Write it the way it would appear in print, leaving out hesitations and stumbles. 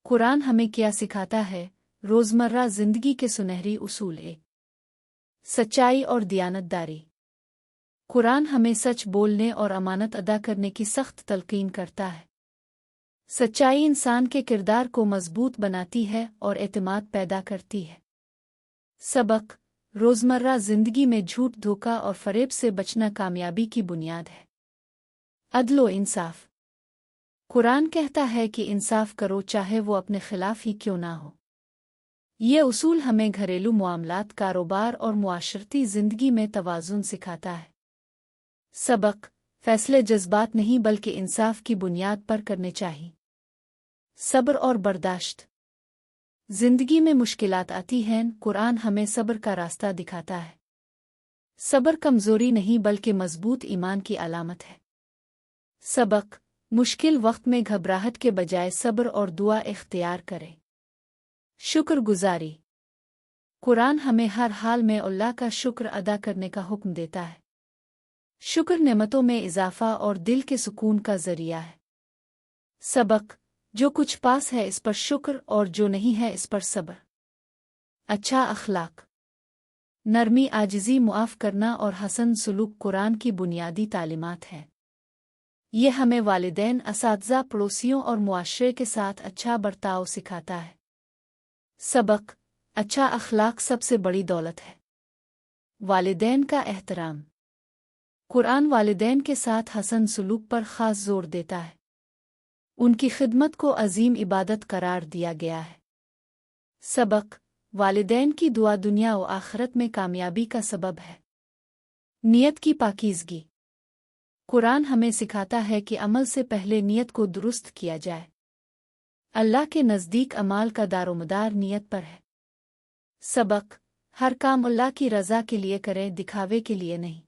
कुरान हमें क्या सिखाता है? रोज़मर्रा ज़िंदगी के सुनहरी उसूल। सच्चाई और दियानतदारी। कुरान हमें सच बोलने और अमानत अदा करने की सख्त तलकीन करता है। सच्चाई इंसान के किरदार को मजबूत बनाती है और एतमाद पैदा करती है। सबक: रोज़मर्रा ज़िंदगी में झूठ, धोखा और फरेब से बचना कामयाबी की बुनियाद है। अदलो इंसाफ। कुरान कहता है कि इंसाफ करो, चाहे वो अपने खिलाफ ही क्यों ना हो। ये उसूल हमें घरेलू मामलात, कारोबार और मुआशरती ज़िंदगी में तवाज़ुन सिखाता है। सबक: फैसले जज्बात नहीं बल्कि इंसाफ की बुनियाद पर करने चाहिए। सब्र और बर्दाश्त। ज़िंदगी में मुश्किलात आती हैं, कुरान हमें सब्र का रास्ता दिखाता है। सब्र कमज़ोरी नहीं बल्कि मजबूत ईमान की अलामत है। सबक: मुश्किल वक्त में घबराहट के बजाय सब्र और दुआ इख्तियार करें। शुक्रगुजारी। कुरान हमें हर हाल में अल्लाह का शुक्र अदा करने का हुक्म देता है। शुक्र नेमतों में इजाफा और दिल के सुकून का ज़रिया है। सबक: जो कुछ पास है इस पर शुक्र और जो नहीं है इस पर सब्र। अच्छा अखलाक। नरमी, आजिज़ी, मुआफ़ करना और हसन सुलूक कुरान की बुनियादी तालीमात हैं। ये हमें वालिदैन, असातिज़ा, पड़ोसियों और मुआशरे के साथ अच्छा बर्ताव सिखाता है। सबक: अच्छा अखलाक सबसे बड़ी दौलत है। वालिदैन का एहतराम। कुरान वालिदैन के साथ हसन सुलूक पर ख़ास जोर देता है। उनकी खिदमत को अजीम इबादत करार दिया गया है। सबक: वालिदैन की दुआ दुनिया व आखिरत में कामयाबी का सबब है। नियत की पाकीज़गी। कुरान हमें सिखाता है कि अमल से पहले नियत को दुरुस्त किया जाए। अल्लाह के नज़दीक अमाल का दारोमदार नियत पर है। सबक: हर काम अल्लाह की रज़ा के लिए करें, दिखावे के लिए नहीं।